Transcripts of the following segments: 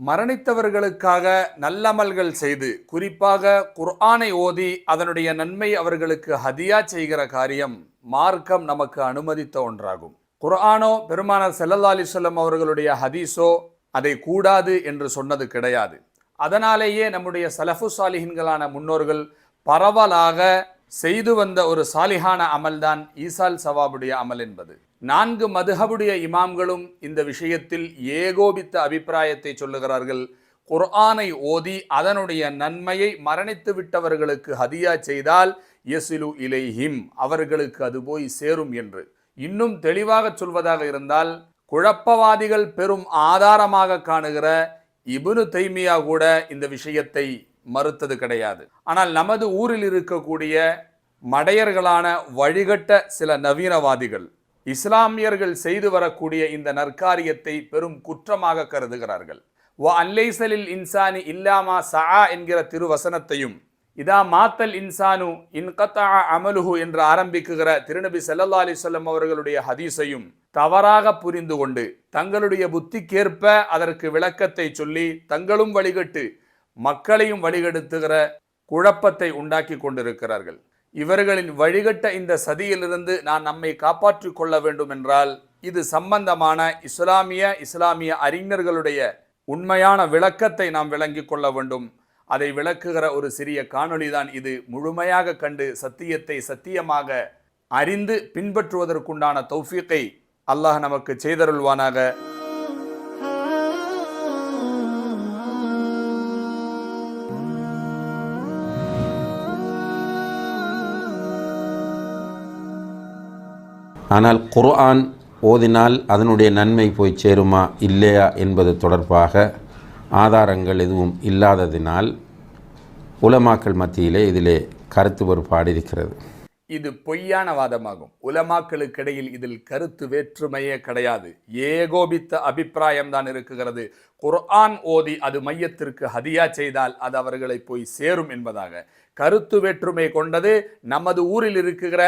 மரணித்தவர்களுக்காக நல்லமல்கள் செய்து, குறிப்பாக குர்ஆனை ஓதி அதனுடைய நன்மை அவர்களுக்கு ஹதியா செய்கிற காரியம் மார்க்கம் நமக்கு அனுமதித்த ஒன்றாகும். குர்ஆனோ பெருமானார் ஸல்லல்லாஹு அலைஹி வஸல்லம் அவர்களுடைய ஹதீஸோ அதை கூடாது என்று சொன்னது கிடையாது. அதனாலேயே நம்முடைய சலஃபு சாலிஹின்களான முன்னோர்கள் பரவலாக செய்து வந்த ஒரு சாலிஹான அமல்தான் ஈசால் சவாபுடைய அமல் என்பது. 4 மதுஹபுடைய இமாம்களும் இந்த விஷயத்தில் ஏகோபித்த அபிப்பிராயத்தை சொல்லுகிறார்கள். குர்ஆனை ஓதி அதனுடைய நன்மையை மரணித்து விட்டவர்களுக்கு ஹதியா செய்தால் யஸ்லு இலைஹிம், அவர்களுக்கு அது போய் சேரும் என்று. இன்னும் தெளிவாக சொல்வதாக இருந்தால், குழப்பவாதிகள் பெரும் ஆதாரமாக காணுகிற இப்னு தைமியா கூட இந்த விஷயத்தை மறுத்தது கிடையாது. ஆனால் நமது ஊரில் இருக்கக்கூடிய மடையர்களான வழிகட்ட சில நவீனவாதிகள் இஸ்லாமியர்கள் செய்து வரக்கூடிய இந்த நற்காரியத்தை பெரும் குற்றமாக கருதுகிறார்கள். வ அல்லைசலில் இன்சானி இல்லாமா சஆ என்கிற திருவசனத்தையும், இதா மாத்தல் இன்சானு இன்கத்தா அமலுஹு என்று ஆரம்பிக்குகிற திருநபி ஸல்லல்லாஹு அலைஹி வஸல்லம் அவர்களுடைய ஹதீஸையும் தவறாக புரிந்து கொண்டு தங்களுடைய புத்திக்கேற்ப அதற்கு விளக்கத்தை சொல்லி தங்களும் வழிகட்டு மக்களையும் வழிகெடுத்துகிற குழப்பத்தை உண்டாக்கி கொண்டிருக்கிறார்கள். இவர்களின் வழிகட்ட இந்த சதியிலிருந்து நான் நம்மை காப்பாற்றிக் கொள்ள வேண்டும் என்றால், இது சம்பந்தமான இஸ்லாமிய அறிஞர்களுடைய உண்மையான விளக்கத்தை நாம் விளங்கிக் கொள்ள வேண்டும். அதை விளக்குகிற ஒரு சிறிய காணொளி தான் இது. முழுமையாக கண்டு சத்தியத்தை சத்தியமாக அறிந்து பின்பற்றுவதற்குண்டான தௌஃபீக்கை அல்லாஹ் நமக்கு செய்தருள்வானாக. ஆனால் குர்ஆன் ஓதினால் அதனுடைய நன்மை போய் சேருமா இல்லையா என்பது தொடர்பாக ஆதாரங்கள் எதுவும் இல்லாததினால் உலமாக்கள் மத்தியிலே இதிலே கருத்து வேறுபாடு இருக்கிறது. இது பொய்யான வாதமாகும். உலமாக்களுக்கிடையில் இதில் கருத்து வேற்றுமையே கிடையாது. ஏகோபித்த அபிப்பிராயம் தான் இருக்குகிறது. குர்ஆன் ஓதி அது மையத்திற்கு ஹதியா செய்தால் அது அவர்களை போய் சேரும் என்பதாக. கருத்து வேற்றுமை கொண்டது நமது ஊரில் இருக்கிற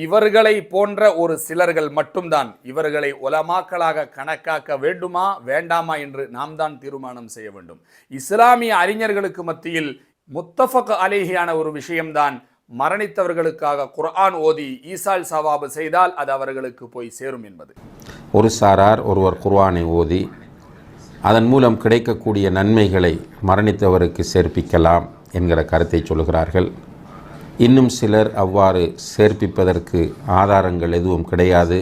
இவர்களை போன்ற ஒரு சிலர்கள் மட்டும்தான். இவர்களை உலமாக்களாக கணக்காக்க வேண்டுமா வேண்டாமா என்று நாம் தான் தீர்மானம் செய்ய வேண்டும். இஸ்லாமிய அறிஞர்களுக்கு மத்தியில் முத்தஃபக் அலைஹியான ஒரு விஷயம்தான், மரணித்தவர்களுக்காக குர்ஆன் ஓதி ஈசால் சவாபு செய்தால் அது அவர்களுக்கு போய் சேரும் என்பது. ஒரு சாரார் ஒருவர் குர்ஆனை ஓதி அதன் மூலம் கிடைக்கக்கூடிய நன்மைகளை மரணித்தவருக்கு சேர்ப்பிக்கலாம் என்கிற கருத்தை சொல்கிறார்கள். இன்னும் சிலர் அவ்வாறு சேர்ப்பிப்பதற்கு ஆதாரங்கள் எதுவும் கிடையாது.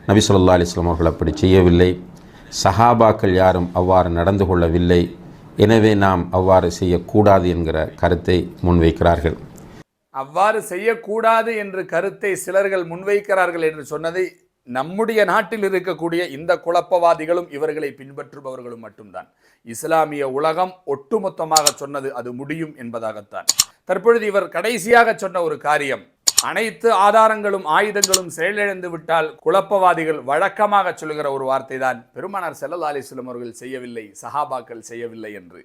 நபி ஸல்லல்லாஹு அலைஹி வஸல்லம் அவர்கள் அப்படி செய்யவில்லை. சஹாபாக்கள் யாரும் அவ்வாறு நடந்து கொள்ளவில்லை. எனவே நாம் அவ்வாறு செய்யக்கூடாது என்கிற கருத்தை முன்வைக்கிறார்கள். அவ்வாறு செய்யக்கூடாது என்று கருத்தை சிலர்கள் முன்வைக்கிறார்கள் என்று சொன்னதை நம்முடைய நாட்டில் இருக்கக்கூடிய இந்த குழப்பவாதிகளும் இவர்களை பின்பற்றுபவர்களும் மட்டும்தான். இஸ்லாமிய உலகம் ஒட்டுமொத்தமாக சொன்னது அது முடியும் என்பதாகத்தான். தற்பொழுது இவர் கடைசியாக சொன்ன ஒரு காரியம், அனைத்து ஆதாரங்களும் ஆயுதங்களும் செயலிழந்து விட்டால் குழப்பவாதிகள் வழக்கமாக சொல்லுகிற ஒரு வார்த்தை தான், பெருமானார் ஸல்லல்லாஹு அலைஹி வஸல்லம் அவர்கள் செய்யவில்லை, சஹாபாக்கள் செய்யவில்லை என்று.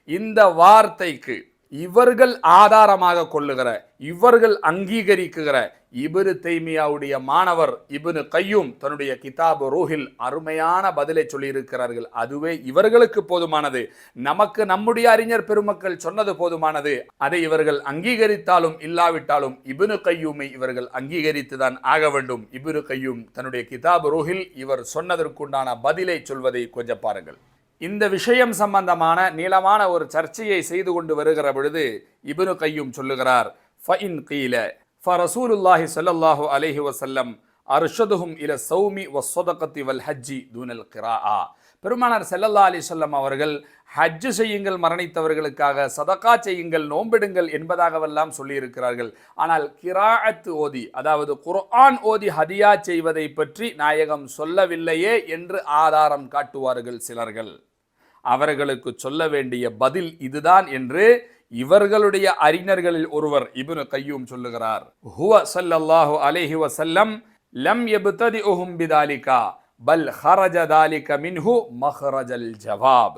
இந்த வார்த்தைக்கு இவர்கள் ஆதாரமாக கொள்ளுகிற, இவர்கள் அங்கீகரிக்குகிற இப்னு தைமியாவுடைய மாணவர் இப்னு கய்யூம் தன்னுடைய கிதாபு ரூஹில் அருமையான பதிலை சொல்லியிருக்கிறார்கள். அதுவே இவர்களுக்கு போதுமானது. நமக்கு நம்முடைய அறிஞர் பெருமக்கள் சொன்னது போதுமானது. அதை இவர்கள் அங்கீகரித்தாலும் இல்லாவிட்டாலும் இப்னு கய்யூமை இவர்கள் அங்கீகரித்துதான் ஆக வேண்டும். இப்னு கய்யூம் தன்னுடைய கிதாபு ரூஹில் இவர் சொன்னதற்குண்டான பதிலை சொல்வதை கொஞ்சம் பாருங்கள். இந்த விஷயம் சம்பந்தமான நீளமான ஒரு சர்ச்சையை செய்து கொண்டு வருகிற பொழுது இப்னு கய்யூம் சொல்லுகிறார், ஃபஇன் கீல ஃபரசூலுல்லாஹி ஸல்லல்லாஹு அலைஹி வஸல்லம் அர்ஷதுஹும் இல ஸௌமி வஸ்ஸதகத்தி வல் ஹஜ்ஜி தூனல் கிராஆ. பெருமானார் ஸல்லல்லாஹு அலைஹி வஸல்லம் அவர்கள் ஹஜ் செய்யுங்கள், மரணித்தவர்களுக்காக சதகா செய்யுங்கள், நோம்பிடுங்கள் என்பதாகவெல்லாம் சொல்லியிருக்கிறார்கள். ஆனால் கிராஅத் ஓதி, அதாவது குர்ஆன் ஓதி ஹதியா செய்வதை பற்றி நாயகம் சொல்லவில்லையே என்று ஆதாரம் காட்டுவார்கள் சிலர்கள். அவர்களுக்கு சொல்ல வேண்டிய பதில் இதுதான் என்று இவர்களுடைய அறிஞர்களில் ஒருவர் இப்னு கய்யூம் சொல்லுகிறார். ஹுவ ஸல்லல்லாஹு அலைஹி வஸல்லம் லம் யப்ததிஉஹும் பிதாலிகா பல் ஹரஜ தாலிக மின்ஹு மஹ்ரஜல் ஜவாப்.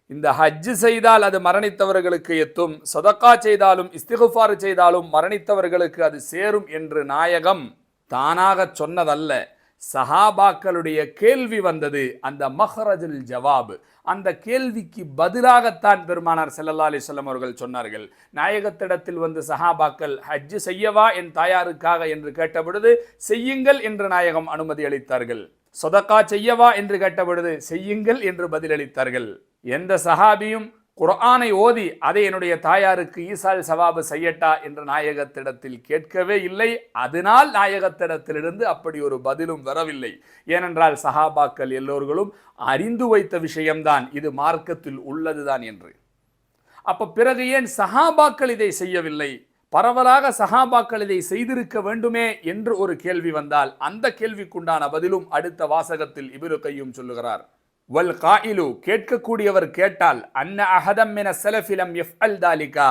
இந்த ஹஜ் செய்தால் அது மரணித்தவர்களுக்கு எத்தும், சதகா செய்தாலும் இஸ்திக்ஃபார் செய்தாலும் மரணித்தவர்களுக்கு அது சேரும் என்று நாயகம் தானாக சொன்னதல்ல. சஹாபாக்களுடைய கேள்வி வந்தது, அந்த மஹ்ரஜுல் ஜவாப், அந்த கேள்விக்கு பதிலாகத்தான் பெருமானார் ஸல்லல்லாஹு அலைஹி வஸல்லம் அவர்கள் சொன்னார்கள். நாயகத்திடத்தில் வந்து சஹாபாக்கள் ஹஜ் செய்யவா என் தாயாருக்காக என்று கேட்டபொழுது செய்யுங்கள் என்று நாயகம் அனுமதி அளித்தார்கள். சதகா செய்யவா என்று கேட்டபொழுது செய்யுங்கள் என்று பதிலளித்தார்கள். எந்த சஹாபியும் குர்ஆனை ஓதி அதை என்னுடைய தாயாருக்கு ஈசால் சவாபு செய்யட்டா என்று நாயகத்திடத்தில் கேட்கவே இல்லை. அதனால் நாயகத்திடத்திலிருந்து அப்படி ஒரு பதிலும் வரவில்லை. ஏனென்றால் சஹாபாக்கள் எல்லோர்களும் அறிந்து வைத்த விஷயம்தான் இது மார்க்கத்தில் உள்ளதுதான் என்று. அப்ப பிறகு ஏன் சஹாபாக்கள் இதை செய்யவில்லை? பரவலாக சஹாபாக்கள் இதை செய்திருக்க வேண்டுமே என்று ஒரு கேள்வி வந்தால் அந்த கேள்விக்குண்டான பதிலும் அடுத்த வாசகத்தில் இப்னு கய்யூம் சொல்லுகிறார். வல் காயிலு, கேட்கக்கூடியவர் கேட்டால், அன்ன அஹதம் மின ஸலஃபி லம் யஃஅல் தாலிகா,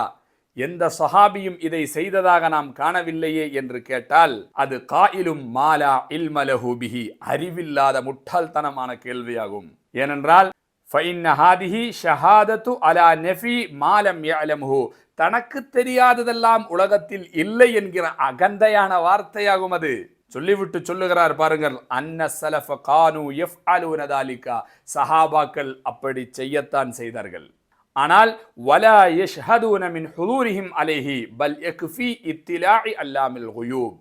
எந்த சஹாபியும் இதை செய்ததாக நாம் காணவில்லையே என்று கேட்டால் அது காயிலும் மாலா இல்ம லஹு பிஹி, அறிவில்லாத முட்டாள்தனமான கேள்வியாகும். ஏனென்றால் ஃபஇன்ன ஹாதிஹி ஷஹாதத்து அலா நஃபி மா லம் யஅலம்ஹு, தனக்கு தெரியாததெல்லாம் உலகத்தில் இல்லை என்கிற அகந்தையான வார்த்தையாகும். அது சொல்லிவிட்டு சொல்லுகிறார் பாருங்கள், அன்ன ஸலஃப கானு யஃஅலூன தாலிகா, சஹாபாக்கள் அப்படி செய்யத்தான் செய்தார்கள். ஆனால் வலா யஷ்ஹதுன மின் ஹுதூரிஹிம் அலைஹி பல் யக்ஃபி இத்திலாஇ அல்லாமில் குயூப்,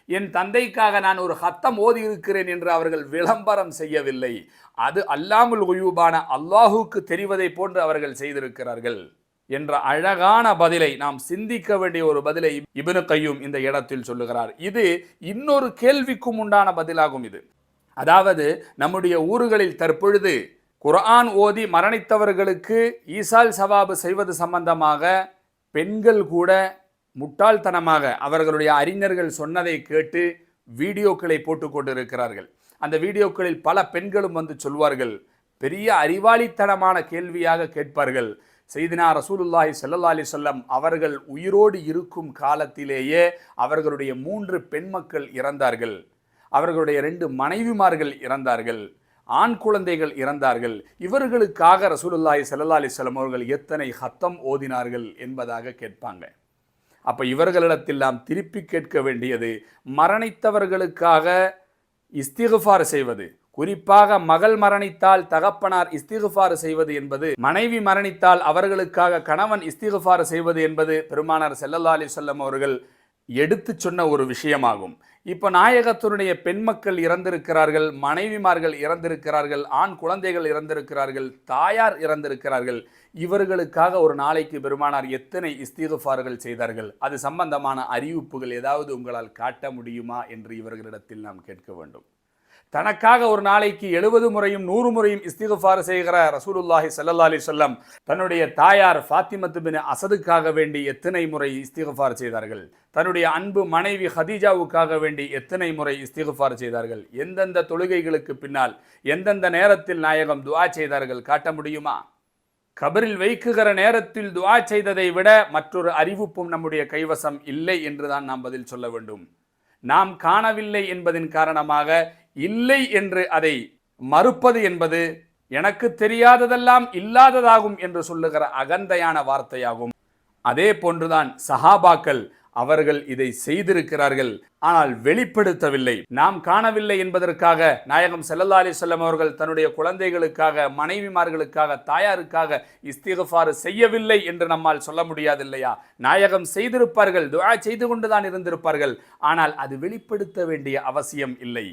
என் தந்தைக்காக நான் ஒரு ஹத்தம் ஓதி இருக்கிறேன் என்று அவர்கள் விளம்பரம் செய்யவில்லை. அது அல்லாமுல் குயூபான அல்லாஹுக்கு தெரிவதை போன்று அவர்கள் செய்திருக்கிறார்கள் என்ற அழகான பதிலை, நாம் சிந்திக்க வேண்டிய ஒரு பதிலை இப்னு கய்யூம் இந்த இடத்தில் சொல்லுகிறார். இது இன்னொரு கேள்விக்கும் உண்டான பதிலாகும். இது அதாவது நம்முடைய ஊர்களில் தற்பொழுது குர்ஆன் ஓதி மரணித்தவர்களுக்கு ஈசால் சவாபு செய்வது சம்பந்தமாக பெண்கள் கூட முட்டாள்தனமாக அவர்களுடைய அறிஞர்கள் சொன்னதை கேட்டு வீடியோக்களை போட்டு கொண்டிருக்கிறார்கள். அந்த வீடியோக்களில் பல பெண்களும் வந்து சொல்வார்கள், பெரிய அறிவாளித்தனமான கேள்வியாக கேட்பார்கள், சையதுனா ரசூலுல்லாஹி ஸல்லல்லாஹு அலைஹி வஸல்லம் அவர்கள் உயிரோடு இருக்கும் காலத்திலேயே அவர்களுடைய 3 பெண் மக்கள் இறந்தார்கள், அவர்களுடைய 2 மனைவிமார்கள் இறந்தார்கள், ஆண் குழந்தைகள் இறந்தார்கள், இவர்களுக்காக ரசூலுல்லாஹி ஸல்லல்லாஹு அலைஹி வஸல்லம் அவர்கள் எத்தனை ஹத்தம் ஓதினார்கள் என்பதாக கேட்பாங்க. அப்ப இவர்களிடத்தில் நாம் திருப்பி கேட்க வேண்டியது, மரணித்தவர்களுக்காக இஸ்திக்ஃபார் செய்வது, குறிப்பாக மகள் மரணித்தால் தகப்பனார் இஸ்திக்ஃபார் செய்வது என்பது, மனைவி மரணித்தால் அவர்களுக்காக கணவன் இஸ்திக்ஃபார் செய்வது என்பது பெருமானார் ஸல்லல்லாஹு அலைஹி வஸல்லம் அவர்கள் எடுத்து சொன்ன ஒரு விஷயமாகும். இப்போ நாயகத்தினுடைய பெண் மக்கள் இறந்திருக்கிறார்கள், மனைவிமார்கள் இறந்திருக்கிறார்கள், ஆண் குழந்தைகள் இறந்திருக்கிறார்கள், தாயார் இறந்திருக்கிறார்கள். இவர்களுக்காக ஒரு நாளைக்கு பெருமானார் எத்தனை இஸ்திக்ஃபார்கள் செய்தார்கள்? அது சம்பந்தமான அறிவிப்புகள் ஏதாவது உங்களால் காட்ட முடியுமா என்று இவர்களிடத்தில் நாம் கேட்க வேண்டும். தனக்காக ஒரு நாளைக்கு 70 முறையும் 100 முறையும் இஸ்திக்ஃபார் செய்கிற ரசூலுல்லாஹி ஸல்லல்லாஹு அலைஹி வஸல்லம் தன்னுடைய தாயார் ஃபாத்திமத்து பின் அஸதுக்காக வேண்டி எத்தனை முறை இஸ்திக்ஃபார் செய்தார்கள்? தன்னுடைய அன்பு மனைவி ஹதீஜாவுக்காக வேண்டி எத்தனை முறை இஸ்திக்ஃபார் செய்தார்கள்? எந்தெந்த தொழுகைகளுக்கு பின்னால் எந்தெந்த நேரத்தில் நாயகம் துஆ செய்தார்கள்? காட்ட முடியுமா? கபரில் வைக்குகிற நேரத்தில் துஆ செய்ததை விட மற்றொரு அறிவிப்பும் நம்முடைய கைவசம் இல்லை என்றுதான் நாம் பதில் சொல்ல வேண்டும். நாம் காணவில்லை என்பதின் காரணமாக இல்லை என்று அதை மறுப்பது என்பது எனக்கு தெரியாததெல்லாம் இல்லாததாகும் என்று சொல்லுகிற அகந்தையான வார்த்தையாகும். அதே போன்றுதான் சஹாபாக்கள் அவர்கள் இதை செய்திருக்கிறார்கள், ஆனால் வெளிப்படுத்தவில்லை. நாம் காணவில்லை என்பதற்காக நாயகம் ஸல்லல்லாஹு அலைஹி வஸல்லம் அவர்கள் தன்னுடைய குழந்தைகளுக்காக, மனைவிமார்களுக்காக, தாயாருக்காக இஸ்திக்ஃபார் செய்யவில்லை என்று நம்மால் சொல்ல முடியாது இல்லையா? நாயகம் செய்திருப்பார்கள், துஆ செய்து கொண்டுதான் இருந்திருப்பார்கள், ஆனால் அது வெளிப்படுத்த வேண்டிய அவசியம் இல்லை.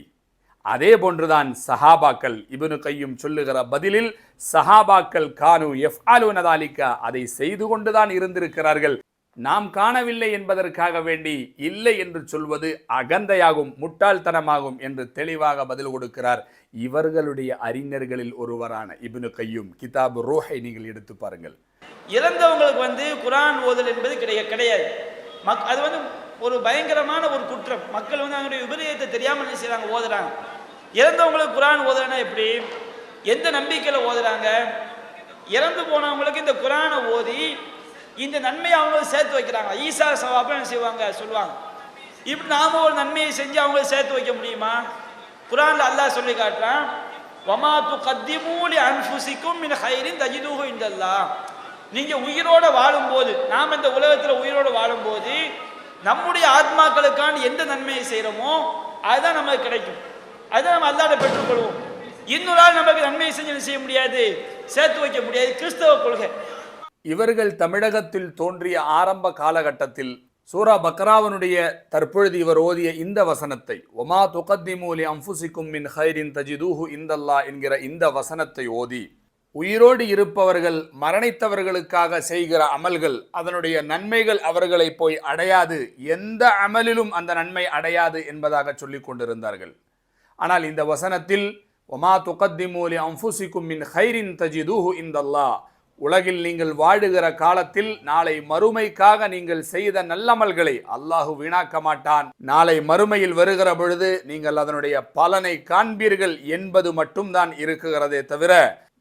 அதே போன்றுதான் சஹாபாக்கள். இப்னு கய்யூம் சொல்லுகிற பதிலில் சஹாபாக்கள் கானு யஃஅலூன தாலிகா, அதை செய்து கொண்டுதான் இருந்திருக்கிறார்கள், நாம் காணவில்லை என்பதற்காக வேண்டி இல்லை என்று சொல்வது அகந்தையாகும், முட்டாள்தனமாகும் என்று தெளிவாக பதில் கொடுக்கிறார் இவர்களுடைய அறிஞர்களில் ஒருவரான இப்னு கய்யூம். கிதாபு ரூஹை நீங்கள் எடுத்து பாருங்கள். இறந்தவங்களுக்கு குர்ஆன் ஓதல் என்பது கிடையாது. அது ஒரு பயங்கரமான ஒரு குற்றம். மக்கள் அவங்களுடைய விபரீதத்தை தெரியாமல் என்ன செய்றாங்க, ஓதுறாங்க. இறந்தவங்களுக்கு குர்ஆன் ஓதுறனா எப்படி, எந்த நம்பிக்கையில ஓதுறாங்க? இறந்து போனவங்களுக்கு இந்த குர்ஆனை ஓதி இந்த நன்மையை அவங்க சேர்த்து வைக்கிறாங்க. ஈசா சவாப என்ன செய்வாங்க, சொல்லுவாங்க. இப்படி நாம ஒரு நன்மையை செஞ்சு அவங்க சேர்த்து வைக்க முடியுமா? குர்ஆன்ல அல்லாஹ் சொல்லி காட்டுறான், வமா துகத்திமூ லி அன்ஃபுசிக்கும் மின் கைரின் தஜிதுஹு இன்தல்லாஹ். நீங்க உயிரோட வாழும்போது, நாம் இந்த உலகத்தில் உயிரோடு வாழும்போது நம்முடைய ஆத்மாக்களுக்கான எந்த நன்மையை செய்கிறோமோ அதுதான் நமக்கு கிடைக்கும். அதை நம்ம அல்லாஹ்ட்ட பெற்றுக்கொள்வோம். இன்னொரு ஆள் நமக்கு நன்மை செஞ்சு செய்ய முடியாது, சேர்த்து வைக்க முடியாது. கிறிஸ்தவ கொள்கை. இவர்கள் தமிழகத்தில் தோன்றிய ஆரம்ப காலகட்டத்தில் சூரா பக்ராவினுடைய தற்பொழுது இவர் ஓதிய இந்த வசனத்தை, ஒமா துகத்திமு லி அன்ஃபுசிக்கும் மின் ஹைரின் தஜிதூஹு இந்தல்லாஹ் என்கிற இந்த வசனத்தை ஓதி உயிரோடு இருப்பவர்கள் மரணித்தவர்களுக்காக செய்கிற அமல்கள் அதனுடைய நன்மைகள் அவர்களை போய் அடையாது, எந்த அமலிலும் அந்த நன்மை அடையாது என்பதாக சொல்லிக் கொண்டிருந்தார்கள். ஆனால் இந்த வசனத்தில் ஒமா துகத்திமு லி அன்ஃபுசிக்கும் மின் ஹைரின் தஜிதூஹு இந்தல்லாஹ், உலகில் நீங்கள் வாழுகிற காலத்தில் நாளை மறுமைக்காக நீங்கள் செய்த நல்லமல்களை அல்லாஹு வீணாக்க மாட்டான், நாளை மறுமையில் வருகிற பொழுது நீங்கள் அதனுடைய பலனை காண்பீர்கள் என்பது மட்டும்தான் இருக்குகிறதே தவிர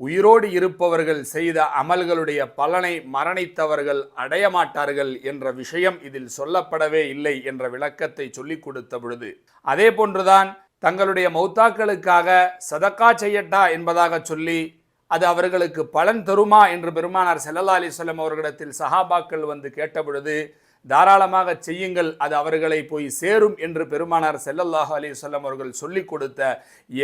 உயிரோடு இருப்பவர்கள் செய்த அமல்களுடைய பலனை மரணித்தவர்கள் அடைய மாட்டார்கள் என்ற விஷயம் இதில் சொல்லப்படவே இல்லை என்ற விளக்கத்தை சொல்லிக் கொடுத்த பொழுது, அதே போன்றுதான் தங்களுடைய மௌத்தாக்களுக்காக சதக்கா செய்யட்டா என்பதாக சொல்லி அது அவர்களுக்கு பலன் தருமா என்று பெருமானார் ஸல்லல்லாஹு அலைஹி வஸல்லம் அவர்களிடத்தில் சஹாபாக்கள் வந்து கேட்டபொழுது, தாராளமாக செய்யுங்கள், அது அவர்களை போய் சேரும் என்று பெருமானார் ஸல்லல்லாஹு அலைஹி வஸல்லம் அவர்கள் சொல்லிக் கொடுத்த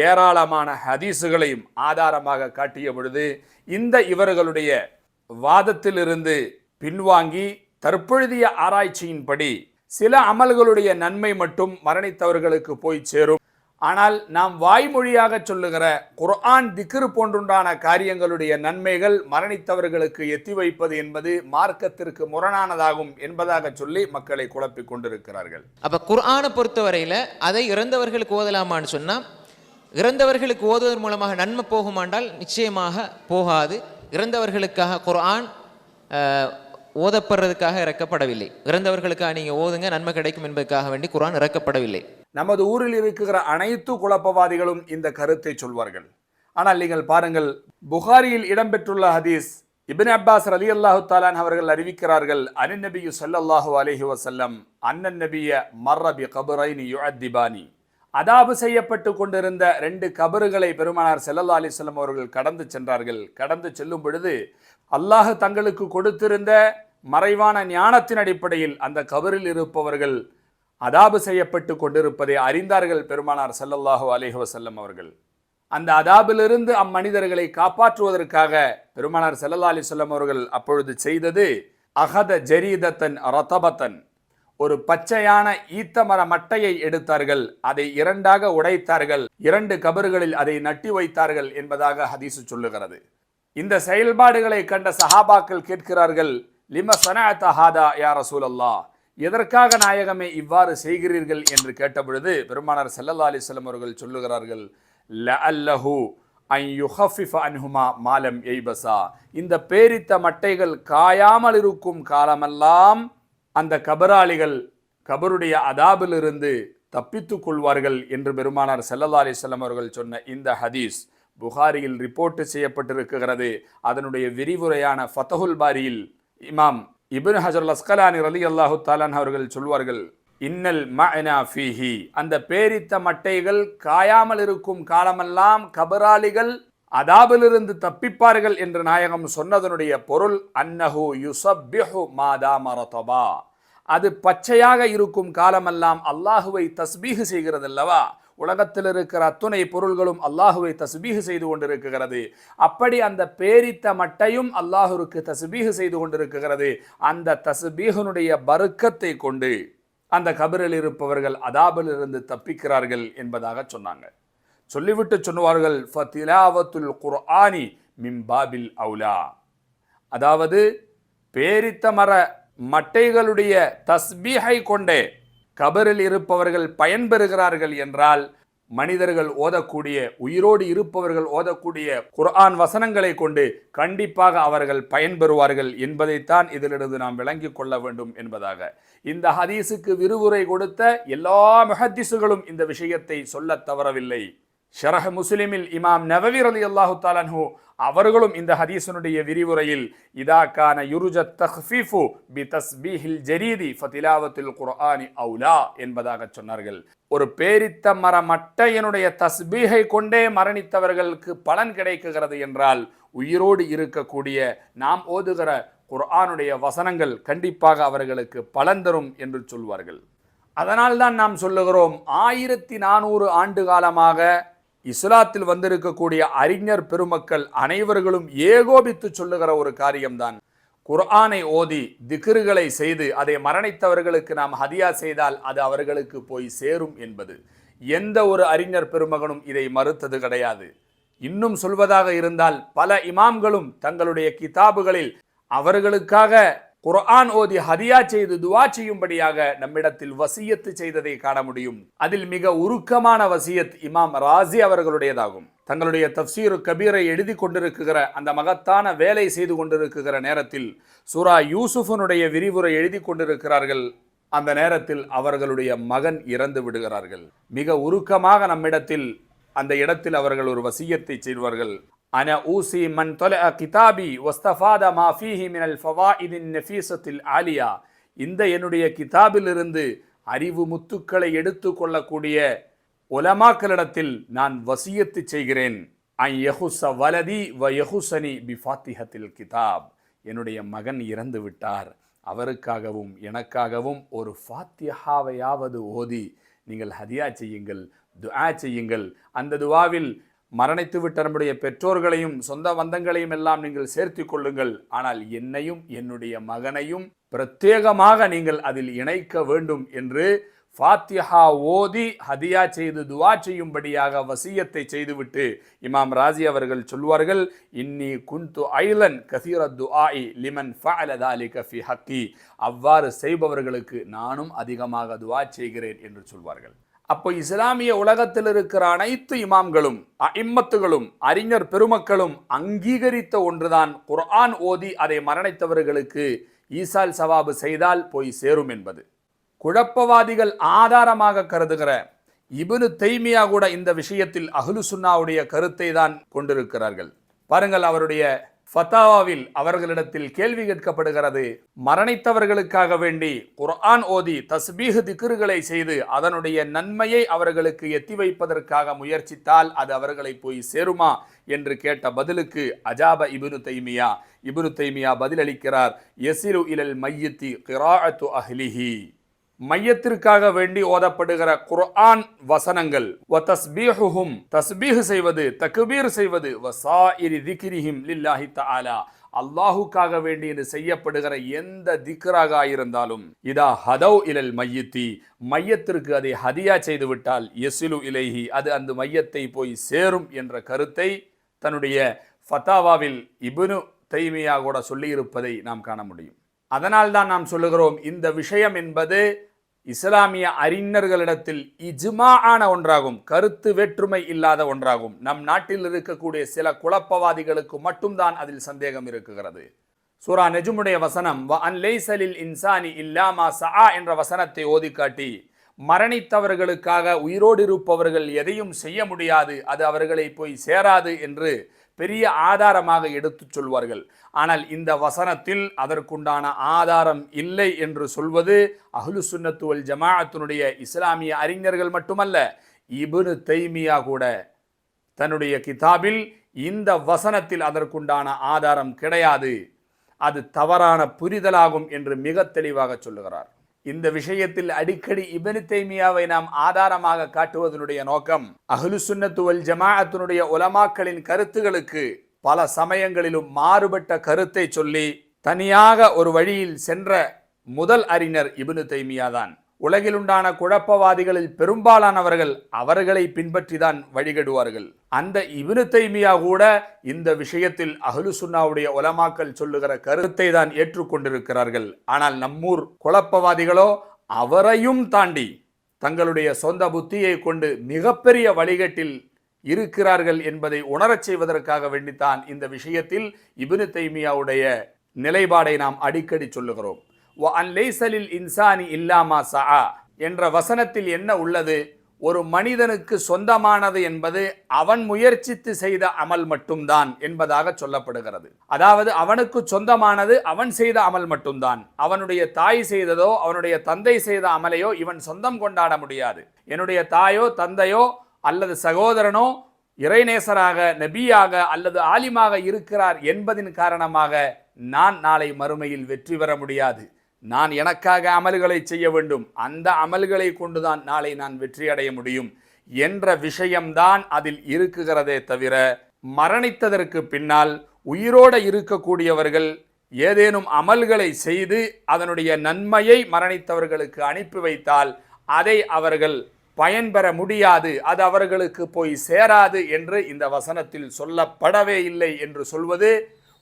ஏராளமான ஹதீஸுகளையும் ஆதாரமாக காட்டிய பொழுது, இந்த இவர்களுடைய வாதத்திலிருந்து பின்வாங்கி தற்பொழுதைய ஆராய்ச்சியின்படி சில அமல்களுடைய நன்மை மட்டும் மரணித்தவர்களுக்கு போய் சேரும். ஆனால் நாம் வாய்மொழியாக சொல்லுகிற குர்ஆன் திக்ர் போன்றுண்டான காரியங்களுடைய நன்மைகள் மரணித்தவர்களுக்கு எத்தி வைப்பது என்பது மார்க்கத்திற்கு முரணானதாகும் என்பதாக சொல்லி மக்களை குழப்பிக் கொண்டிருக்கிறார்கள். அப்ப குர்ஆனை பொறுத்தவரையில அதை இறந்தவர்களுக்கு ஓதலாமான்னு சொன்னா, இறந்தவர்களுக்கு ஓதுவதன் மூலமாக நன்மை போகுமாண்டால் நிச்சயமாக போகாது. இறந்தவர்களுக்காக குர்ஆன் ஓதப்படுறதுக்காக இறக்கப்படவில்லை. இறந்தவர்களுக்காக நீங்க ஓதுங்க நன்மை கிடைக்கும் என்பதற்காக வேண்டி குர்ஆன் இறக்கப்படவில்லை. நமது ஊரில் இருக்கிற அனைத்து குழப்பவாதிகளும் இந்த கருத்தை சொல்வார்கள். ஆனால் நீங்கள் பாருங்கள், புகாரியில் இடம்பெற்றுள்ள ஹதீஸ், இப்னு அப்பாஸ் ரலியல்லாஹு தஆலா அவர்கள் அறிவிக்கிறார்கள், அன் நபியு ஸல்லல்லாஹு அலைஹி வஸல்லம் அன்னன் நபிய மர்ர பி கபரைனி யுஅத்திபானி, அதாபு செய்யப்பட்டு கொண்டிருந்த 2 கபறுகளை பெருமானார் ஸல்லல்லாஹு அலைஹி வஸல்லம் அவர்கள் கடந்து சென்றார்கள். கடந்து செல்லும் பொழுது அல்லாஹ் தங்களுக்கு கொடுத்திருந்த மறைவான ஞானத்தின் அடிப்படையில் அந்த கபரில் இருப்பவர்கள் அதாபு செய்யப்பட்டு கொண்டிருப்பதை அறிந்தார்கள் பெருமானார் ஸல்லல்லாஹு அலைஹி வஸல்லம் அவர்கள். அந்த அதாபிலிருந்து அம்மனிதர்களை காப்பாற்றுவதற்காக பெருமானார் ஸல்லல்லாஹு அலைஹி வஸல்லம் அவர்கள் அப்பொழுது செய்தது, அகத ஜரீதத்தன் ரதபத்தன், ஒரு பச்சையான ஈத்தமர மட்டையை எடுத்தார்கள், அதை 2ஆக உடைத்தார்கள், 2 கபறுகளில் அதை நட்டி வைத்தார்கள் என்பதாக ஹதீஸ் சொல்லுகிறது. இந்த செயல்பாடுகளை கண்ட சஹாபாக்கள் கேட்கிறார்கள், லிம ஸனஅத ஹாதா யா ரசூலல்லாஹ், எதற்காக நாயகமே இவ்வாறு செய்கிறீர்கள் என்று கேட்டபொழுது பெருமானார் ஸல்லல்லாஹு அலைஹி வஸல்லம் அவர்கள் சொல்லுகிறார்கள், லஅல்லஹு அன் யுஹஃபிஃப அன்ஹுமா மாலம் யைபஸா, இந்த பேரித்த மட்டைகள் காயாமல் இருக்கும் காலமெல்லாம் அந்த கபராளிகள் கபருடைய அதாபிலிருந்து தப்பித்துக் கொள்வார்கள் என்று பெருமானார் ஸல்லல்லாஹு அலைஹி வஸல்லம் அவர்கள் சொன்ன இந்த ஹதீஸ் புகாரியில் ரிப்போர்ட் செய்யப்பட்டிருக்கிறது. அதனுடைய விரிவுரையான ஃபதஹுல் பாரியில் இமாம் இப்னு ஹஜர் அஸ்கலானி ரலியல்லாஹு தஆலா அவர்கள் சொல்வார்கள், இன்னல் மஅனா ஃபீஹி, அந்த பேரித்த மட்டைகள் காயாமல் இருக்கும் காலமெல்லாம் கபராளிகள் அதாபிலிருந்து தப்பிப்பார்கள் என்று நாயகம் சொன்னதனுடைய பொருள், அன்னஹு யுஸப்பிஹு மாதாம ரதபா, அது பச்சையாக இருக்கும் காலமெல்லாம் அல்லாஹுவை தஸ்பீஹ் செய்கிறது அல்லவா. உலகத்தில் இருக்கிற அத்துணை பொருள்களும் அல்லாஹுவை தஸ்பீஹ் செய்து கொண்டிருக்கிறது. அப்படி அந்த பேரித்த மட்டையும் அல்லாஹுருக்கு தஸ்பீஹ் செய்து கொண்டிருக்கிறது. அந்த தஸ்பீஹனுடைய பருக்கத்தை கொண்டு அந்த கபரில் இருப்பவர்கள் அதாபிலிருந்து தப்பிக்கிறார்கள் என்பதாக சொன்னாங்க. சொல்லிவிட்டு சொன்னார்கள், ஃபதிலாவத்துல் குர்ஆனி மின் பாபில் அவுலா, அதாவது பேரித்த மர மட்டைகளுடைய தஸ்பீஹை கொண்டே கபரில் இருப்பவர்கள் பயன்பெறுகிறார்கள் என்றால், மனிதர்கள் ஓதக்கூடிய, உயிரோடு இருப்பவர்கள் ஓதக்கூடிய குர்ஆன் வசனங்களை கொண்டு கண்டிப்பாக அவர்கள் பயன்பெறுவார்கள் என்பதைத்தான் இதிலிருந்து நாம் விளங்கிக் கொள்ள வேண்டும் என்பதாக இந்த ஹதீஸுக்கு விரிவுரை கொடுத்த எல்லா முஹத்திஸுகளும் இந்த விஷயத்தை சொல்ல தவறவில்லை. ஷரஹ் முஸ்லிமில் இமாம் நவவி ரலியல்லாஹு தஆலா அன்ஹு அவர்களும் இந்த ஹதீஸனுடைய விரிவுரையில், இதா கான யுர்ஜத் தக்ஃபீஃபு பி தஸ்பீஹில் ஜரீதி ஃபதிலாவத்துல் குர்ஆனி அவுலா என்பதாக சொன்னார்கள். ஒரு பேரித்த மர மட்டையினுடைய தஸ்பீஹை கொண்டே மரணித்தவர்களுக்கு பலன் கிடைக்குகிறது என்றால், உயிரோடு இருக்கக்கூடிய நாம் ஓதுகிற குர்ஆனுடைய வசனங்கள் கண்டிப்பாக அவர்களுக்கு பலன் தரும் என்று சொல்வார்கள். அதனால்தான் நாம் சொல்லுகிறோம் 1400 ஆண்டு காலமாக இஸ்லாத்தில் வந்திருக்கக்கூடிய அறிஞர் பெருமக்கள் அனைவர்களும் ஏகோபித்து சொல்லுகிற ஒரு காரியம்தான், குர்ஆனை ஓதி திக்ருகளை செய்து அதை மரணித்தவர்களுக்கு நாம் ஹதியா செய்தால் அது அவர்களுக்கு போய் சேரும் என்பது. எந்த ஒரு அறிஞர் பெருமகனும் இதை மறுத்தது கிடையாது. இன்னும் சொல்வதாக இருந்தால் பல இமாம்களும் தங்களுடைய கிதாபுகளில் அவர்களுக்காக குர்ஆன் ஓதி ஹதியா செய்து துவா செய்யும்படியாக நம்மிடத்தில் வசியத்து செய்ததை காண முடியும். அதில் மிக உருக்கமான வசியத் இமாம் ராசி அவர்களுடையதாகும். தங்களுடைய தஃப்சீர் கபீரை எழுதி கொண்டிருக்கிற அந்த மகத்தான வேலை செய்து கொண்டிருக்கிற நேரத்தில் சூரா யூசுஃபனுடைய விரிவுரை எழுதி கொண்டிருக்கிறார்கள். அந்த நேரத்தில் அவர்களுடைய மகன் இறந்து விடுகிறார்கள். மிக உருக்கமாக நம்மிடத்தில் அந்த இடத்தில் அவர்கள் ஒரு வசியத்தை செய்வார்கள். அன ஊசி மன் தொலஅ கிதாபி வஸ்தஃபாத மா ஃபீஹி மினல் ஃபவாயிதின் நஃபீஸத்தில் ஆலியா. இந்த என்னுடைய கிதாபிலிருந்து அறிவு முத்துக்களை எடுத்து கொள்ளக்கூடிய உலமாக்களிடத்தில் நான் வசியத்து செய்கிறேன். அன் யஹுஸ வலதி வ யஹுஸனி பி ஃபாத்திஹத்தில் கிதாப். என்னுடைய மகன் இறந்து விட்டார், அவருக்காகவும் எனக்காகவும் ஒரு ஃபாத்திஹாவையாவது ஓதி நீங்கள் ஹதியா செய்யுங்கள், துஆ செய்யுங்கள். அந்த துவாவில் மரணித்து விட்ட நம்முடைய பெற்றோர்களையும் சொந்த பந்தங்களையும் எல்லாம் நீங்கள் சேர்த்து கொள்ளுங்கள். ஆனால் என்னையும் என்னுடைய மகனையும் பிரத்யேகமாக நீங்கள் அதில் இணைக்க வேண்டும் என்று ஃபாத்திஹா ஓதி ஹதியா செய்து துவா செய்யும்படியாக வசியத்தை செய்துவிட்டு இமாம் ராசி அவர்கள் சொல்வார்கள், இன்னி குந்து ஐலன் கசீர துஆஇ லிமன் ஃபஅல தாலிக ஃபி ஹக்கி. அவ்வாறு செய்பவர்களுக்கு நானும் அதிகமாக துவா செய்கிறேன் என்று சொல்வார்கள். அப்போ இஸ்லாமிய உலகத்தில் இருக்கிற அனைத்து இமாம்களும் அஇம்மத்துகளும் அறிஞர் பெருமக்களும் அங்கீகரித்த ஒன்றுதான், குர்ஆன் ஓதி அதை மரணித்தவர்களுக்கு ஈசால் சவாபு செய்தால் போய் சேரும் என்பது. குழப்பவாதிகள் ஆதாரமாக கருதுகிற இப்னு தைமியா கூட இந்த விஷயத்தில் அஹ்லு சுன்னாவுடைய கருத்தை தான் கொண்டிருக்கிறார்கள். பாருங்கள், அவருடைய ஃபத்தாவாவில் அவர்களிடத்தில் கேள்வி கேட்கப்படுகிறது, மரணித்தவர்களுக்காக வேண்டி குர்ஆன் ஓதி தஸ்பீஹ் திக்ருகளை செய்து அதனுடைய நன்மையை அவர்களுக்கு எத்தி வைப்பதற்காக முயற்சித்தால் அது அவர்களை போய் சேருமா என்று கேட்ட பதிலுக்கு அஜாப இப்னு தைமியா பதிலளிக்கிறார், யஸிலு இலல் மையித்தி கிராஅத்து அஹ்லிஹி. மையத்திற்காக வேண்டி ஓதப்படுகிற குர்ஆன் வசனங்கள் வ தஸ்பீஹுஹும் தஸ்பீஹ் செய்வது, தக்பீர் செய்வது, வஸாயிரி திக்ரிஹிம் லில்லாஹி தஆலா அல்லாஹுக்காக வேண்டி என்று செய்யப்படுகிற எந்த திக்ராக இருந்தாலும் இதா ஹதவ் இலல் மையித்தி மையத்திற்கு அதை ஹதியா செய்துவிட்டால் யஸிலு இலைஹி அது அந்த மையத்தை போய் சேரும் என்ற கருத்தை தன்னுடைய ஃபத்தாவாவில் இப்னு தைமியா கூட சொல்லியிருப்பதை நாம் காண முடியும். அதனால்தான் நாம் சொல்லுகிறோம், இந்த விஷயம் என்பது இஸ்லாமிய அறிஞர்களிடத்தில் இஜ்மா ஆன ஒன்றாகும், கருத்து வேற்றுமை இல்லாத ஒன்றாகும். நம் நாட்டில் இருக்கக்கூடிய சில குழப்பவாதிகளுக்கு மட்டும்தான் அதில் சந்தேகம் இருக்குகிறது. சூரா நஜ்முடைய வசனம் வ அன் லைஸ லில் இன்சானி இல்லா மா ஸஆ என்ற வசனத்தை ஓதி காட்டி மரணித்தவர்களுக்காக உயிரோடு இருப்பவர்கள் எதையும் செய்ய முடியாது, அது அவர்களை போய் சேராது என்று பெரிய ஆதாரமாக எடுத்து சொல்வார்கள். ஆனால் இந்த வசனத்தில் அதற்குண்டான ஆதாரம் இல்லை என்று சொல்வது அஹ்லு சுன்னத்து வல் ஜமாஅத்தினுடைய இஸ்லாமிய அறிஞர்கள் மட்டுமல்ல, இப்னு தைமியா கூட தன்னுடைய கிதாபில் இந்த வசனத்தில் அதற்குண்டான ஆதாரம் கிடையாது, அது தவறான புரிதலாகும் என்று மிக தெளிவாக சொல்லுகிறார். இந்த விஷயத்தில் அடிக்கடி இப்னு தைமியாவை நாம் ஆதாரமாக காட்டுவதனுடைய நோக்கம், அஹ்லு சுன்னத்து வல் ஜமாஅத்தினுடைய உலமாக்களின் கருத்துகளுக்கு பல சமயங்களிலும் மாறுபட்ட கருத்தை சொல்லி தனியாக ஒரு வழியில் சென்ற முதல் அறிஞர் இப்னு தைமியா தான். உலகில் உண்டான குழப்பவாதிகளில் பெரும்பாலானவர்கள் அவர்களை பின்பற்றிதான் வழிகடுவார்கள். அந்த இப்னு தைமியா கூட இந்த விஷயத்தில் அஹ்லு சுன்னாவுடைய உலமாக்கள் சொல்லுகிற கருத்தை தான் ஏற்றுக்கொண்டிருக்கிறார்கள். ஆனால் நம்மூர் குழப்பவாதிகளோ அவரையும் தாண்டி தங்களுடைய சொந்த புத்தியை கொண்டு மிகப்பெரிய வழிகட்டில் இருக்கிறார்கள் என்பதை உணரச் செய்வதற்காக வேண்டித்தான் இந்த விஷயத்தில் இப்னு தைமியாவுடைய நிலைப்பாடை நாம் அடிக்கடி சொல்லுகிறோம். வ அன் லைஸ லில் இன்சானி இல்லா மா ஸஆ என்ற வசனத்தில் என்ன உள்ளது? ஒரு மனிதனுக்கு சொந்தமானது என்பது அவன் முயற்சித்து செய்த அமல் மட்டும்தான் என்பதாக சொல்லப்படுகிறது. அதாவது அவனுக்கு சொந்தமானது அவன் செய்த அமல் மட்டும்தான். அவனுடைய தாய் செய்ததோ அவனுடைய தந்தை செய்த அமலையோ இவன் சொந்தம் கொண்டாட முடியாது. என்னுடைய தாயோ தந்தையோ அல்லது சகோதரனோ இறைநேசராக நபியாக அல்லது ஆலிமாக இருக்கிறார் என்பதின் காரணமாக நான் நாளை மறுமையில் வெற்றி பெற முடியாது. நான் எனக்காக அமல்களை செய்ய வேண்டும், அந்த அமல்களை கொண்டுதான் நாளை நான் வெற்றி அடைய முடியும் என்ற விஷயம்தான் அதில் இருக்குகிறதே தவிர, மரணித்ததற்கு பின்னால் உயிரோடு இருக்கக்கூடியவர்கள் ஏதேனும் அமல்களை செய்து அதனுடைய நன்மையை மரணித்தவர்களுக்கு அனுப்பி வைத்தால் அதை அவர்கள் பயன்பெற முடியாது, அது அவர்களுக்கு போய் சேராது என்று இந்த வசனத்தில் சொல்லப்படவே இல்லை என்று சொல்வது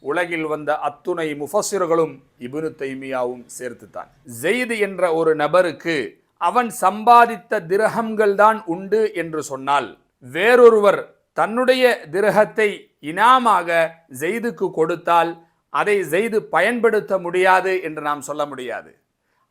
உலகில் வந்த அத்துணை முஃபஸ்ஸிர்களும் இப்னு தைமியாவும் சேர்த்துத்தான். ஸெய்த் என்ற ஒரு நபருக்கு அவன் சம்பாதித்த திரஹம்கள் தான் உண்டு என்று சொன்னால், வேறொருவர் தன்னுடைய திரஹத்தை இனாமாக ஸெய்துக்கு கொடுத்தால் அதை ஸெய்து பயன்படுத்த முடியாது என்று நாம் சொல்ல முடியாது.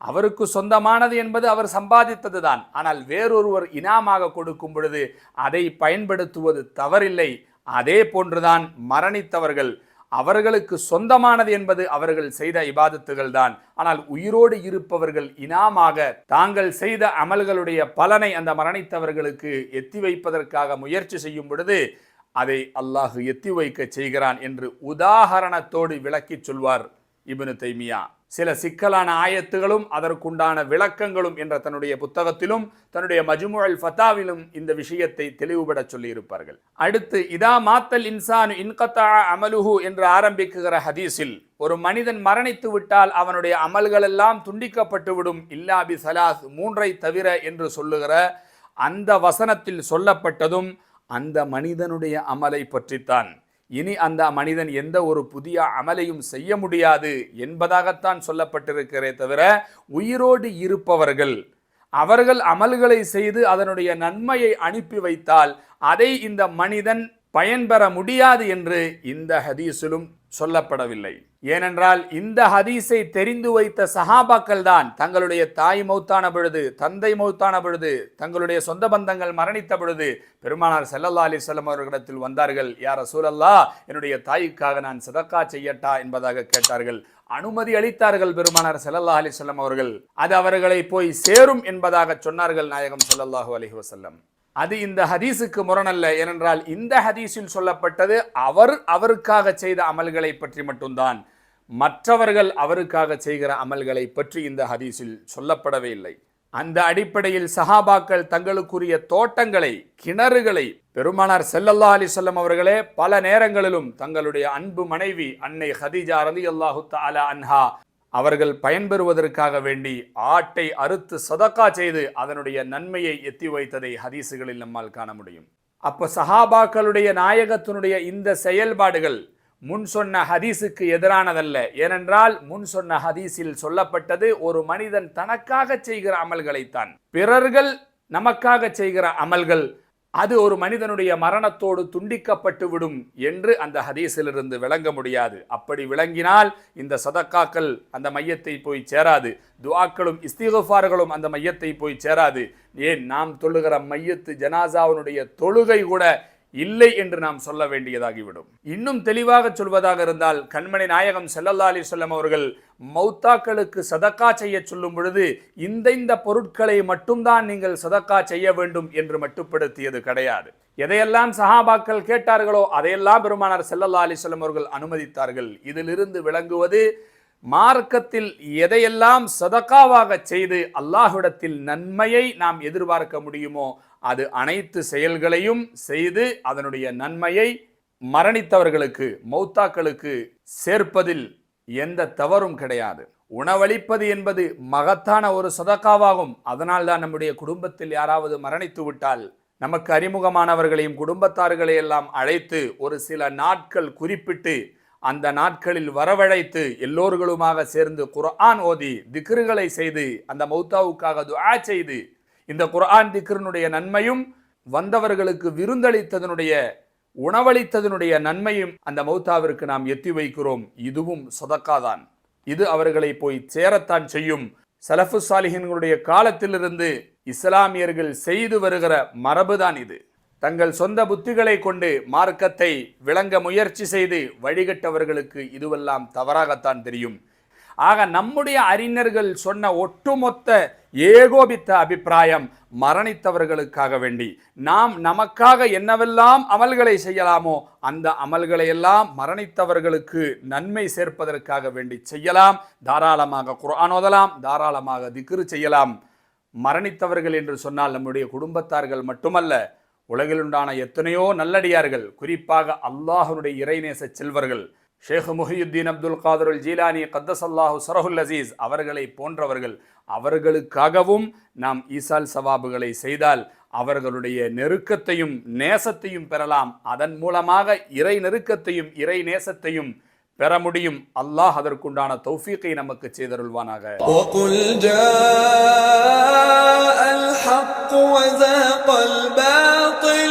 அவருக்கு சொந்தமானது என்பது அவர் சம்பாதித்தது தான். ஆனால் வேறொருவர் இனாமாக கொடுக்கும் பொழுது அதை பயன்படுத்துவது தவறில்லை. அதே போன்றுதான் மரணித்தவர்கள், அவர்களுக்கு சொந்தமானது என்பது அவர்கள் செய்த இபாதத்துகள் தான். ஆனால் உயிரோடு இருப்பவர்கள் இனாமாக தாங்கள் செய்த அமல்களுடைய பலனை அந்த மரணித்தவர்களுக்கு எத்தி வைப்பதற்காக முயற்சி செய்யும் பொழுது அதை அல்லாஹ் எத்தி வைக்க செய்கிறான் என்று உதாரணத்தோடு விளக்கி சொல்வார் இப்னு தைமியா. சில சிக்கலான ஆயத்துகளும் அதற்குண்டான விளக்கங்களும் என்ற தன்னுடைய புத்தகத்திலும் தன்னுடைய மஜ்மூஅல் ஃபதாவிலும் இந்த விஷயத்தை தெளிவுபட சொல்லி இருப்பார்கள். அடுத்து இதா மாத்தல் இன்சானு இன்கத்தா அமலுஹு என்று ஆரம்பிக்குகிற ஹதீஸில், ஒரு மனிதன் மரணித்து விட்டால் அவனுடைய அமல்கள் எல்லாம் துண்டிக்கப்பட்டுவிடும் இல்லா பி ஸலாஸ், மூன்றை தவிர என்று சொல்லுகிற அந்த வசனத்தில் சொல்லப்பட்டதும் அந்த மனிதனுடைய அமலை பற்றித்தான். இனி அந்த மனிதன் எந்த ஒரு புதிய அமலையும் செய்ய முடியாது என்பதாகத்தான் சொல்லப்பட்டிருக்கிறே தவிர, உயிரோடு இருப்பவர்கள் அவர்கள் அமல்களை செய்து அதனுடைய நன்மையை அனுப்பி வைத்தால் அதை இந்த மனிதன் பயன்பெற முடியாது என்று இந்த ஹதீஸிலும் சொல்லப்படவில்லை. ஏனென்றால் இந்த ஹதீஸை தெரிந்து வைத்த சஹாபாக்கள் தான் தங்களுடைய தாய் மௌத்தான பொழுது, தந்தை மௌத்தான பொழுது, தங்களுடைய சொந்த பந்தங்கள் மரணித்த பொழுது பெருமானார் ஸல்லல்லாஹு அலைஹி வஸல்லம் அவர்களிடத்தில் வந்தார்கள். யா ரசூலல்லாஹ், என்னுடைய தாய்க்காக நான் சதக்கா செய்யட்டா என்பதாக கேட்டார்கள். அனுமதி அளித்தார்கள் பெருமானார் ஸல்லல்லாஹு அலைஹி வஸல்லம் அவர்கள். அது அவர்களை போய் சேரும் என்பதாக சொன்னார்கள் நாயகம் ஸல்லல்லாஹு அலைஹி வஸல்லம். அது இந்த ஹதீஸுக்கு முரணல்ல. ஏனென்றால் இந்த ஹதீஸில் சொல்லப்பட்டது அவருக்காக செய்த அமல்களை பற்றி மட்டும்தான், மற்றவர்கள் அவருக்காக செய்கிற அமல்களை பற்றி இந்த ஹதீஸில் சொல்லப்படவே இல்லை. அந்த அடிப்படையில் சஹாபாக்கள் தங்களுக்குரிய தோட்டங்களை, கிணறுகளை பெருமானார் ஸல்லல்லாஹு அலைஹி வஸல்லம் அவர்களே பல நேரங்களிலும் தங்களுடைய அன்பு மனைவி அன்னை ஹதீஜா ரலியல்லாஹு தஆலா அன்ஹா அவர்கள் பயன்பெறுவதற்காக வேண்டி ஆட்டை அறுத்து சதக்கா செய்து அதனுடைய நன்மையை எத்தி வைத்ததை ஹதீஸுகளில் நம்மால் காண முடியும். அப்ப சஹாபாக்களுடைய நாயகத்தினுடைய இந்த செயல்பாடுகள் முன் சொன்ன ஹதீஸுக்கு எதிரானதல்ல. ஏனென்றால் முன் சொன்ன ஹதீஸில் சொல்லப்பட்டது ஒரு மனிதன் தனக்காக செய்கிற அமல்களைத்தான். பிறர்கள் நமக்காக செய்கிற அமல்கள் அது ஒரு மனிதனுடைய மரணத்தோடு துண்டிக்கப்பட்டு விடும் என்று அந்த ஹதீஸிலிருந்து விளங்க முடியாது. அப்படி விளங்கினால் இந்த சதக்காக்கள் அந்த மையத்தை போய் சேராது, துஆக்களும் இஸ்திக்ஃபார்களும் அந்த மையத்தை போய் சேராது. ஏன், நாம் தொழுகிற மையத்து ஜனாசாவினுடைய தொழுகை கூட இல்லை என்று நாம் சொல்ல வேண்டியதாகிவிடும். இன்னும் தெளிவாக சொல்வதாக இருந்தால், கண்மணி நாயகம் ஸல்லல்லாஹு அலைஹி வஸல்லம் அவர்கள் மௌத்தாக்களுக்கு சதக்கா செய்ய சொல்லும் பொழுது இந்த பொருட்களை மட்டும்தான் நீங்கள் சதக்கா செய்ய வேண்டும் என்று மட்டுப்படுத்தியது கிடையாது. எதையெல்லாம் சஹாபாக்கள் கேட்டார்களோ அதையெல்லாம் பெருமானார் ஸல்லல்லாஹு அலைஹி வஸல்லம் அவர்கள் அனுமதித்தார்கள். இதிலிருந்து விளங்குவது, மார்க்கத்தில் எதையெல்லாம் சதக்காவாக செய்து அல்லாஹ்விடத்தில் நன்மையை நாம் எதிர்பார்க்க முடியுமோ அது அனைத்து செயல்களையும் செய்து அதனுடைய நன்மையை மரணித்தவர்களுக்கு, மௌத்தாக்களுக்கு சேர்ப்பதில் எந்த தவறும் கிடையாது. உணவளிப்பது என்பது மகத்தான ஒரு சதக்காவாகும். அதனால் தான் நம்முடைய குடும்பத்தில் யாராவது மரணித்து விட்டால் நமக்கு அறிமுகமானவர்களையும் குடும்பத்தார்களை எல்லாம் அழைத்து ஒரு சில நாட்கள் குறிப்பிட்டு அந்த நாட்களில் வரவழைத்து எல்லோர்களுமாக சேர்ந்து குர்ஆன் ஓதி திக்ருகளை செய்து அந்த மௌத்தாவுக்காக துஆ செய்து இந்த குர்ஆன் திக்ருனுடைய நன்மையும் வந்தவர்களுக்கு விருந்தளித்ததனுடைய உணவளித்ததனுடைய நன்மையும் அந்த மௌத்தாவிற்கு நாம் எத்தி வைக்கிறோம். இதுவும் சதக்கா தான். இது அவர்களை போய் சேரத்தான் செய்யும். சலஃபு சாலிஹின்களுடைய காலத்திலிருந்து இஸ்லாமியர்கள் செய்து வருகிற மரபுதான் இது. தங்கள் சொந்த புத்திகளை கொண்டு மார்க்கத்தை விளங்க முயற்சி செய்து வழிகட்டவர்களுக்கு இதுவெல்லாம் தவறாகத்தான் தெரியும். ஆக நம்முடைய அறிஞர்கள் சொன்ன ஒட்டுமொத்த ஏகோபித்த அபிப்பிராயம் மரணித்தவர்களுக்காக வேண்டி நாம் நமக்காக என்னவெல்லாம் அமல்களை செய்யலாமோ அந்த அமல்களை எல்லாம் மரணித்தவர்களுக்கு நன்மை சேர்ப்பதற்காக வேண்டி செய்யலாம். தாராளமாக குர்ஆன் ஓதலாம், தாராளமாக திக்ரு செய்யலாம். மரணித்தவர்கள் என்று சொன்னால் நம்முடைய குடும்பத்தார்கள் மட்டுமல்ல, உலகில் உண்டான எத்தனையோ நல்லடியார்கள், குறிப்பாக அல்லாஹ்வுடைய இறைநேச செல்வர்கள், ஷேக் முஹியுத்தீன் அப்துல் காதிர் ஜீலானி கத்தஸல்லாஹு ஸரஹுல் அஸீஸ் அவர்களை போன்றவர்கள், அவர்களுக்காகவும் நாம் ஈசால் சவாபுகளை செய்தால் அவர்களுடைய நெருக்கத்தையும் நேசத்தையும் பெறலாம். அதன் மூலமாக இறை நெருக்கத்தையும் இறை நேசத்தையும் பெற முடியும். அல்லாஹ் அதற்குண்டான தௌஃபீகை நமக்கு செய்தருள்வானாக. வகுல் ஜாஅல் ஹக் வஸஹகல் பாத்தில்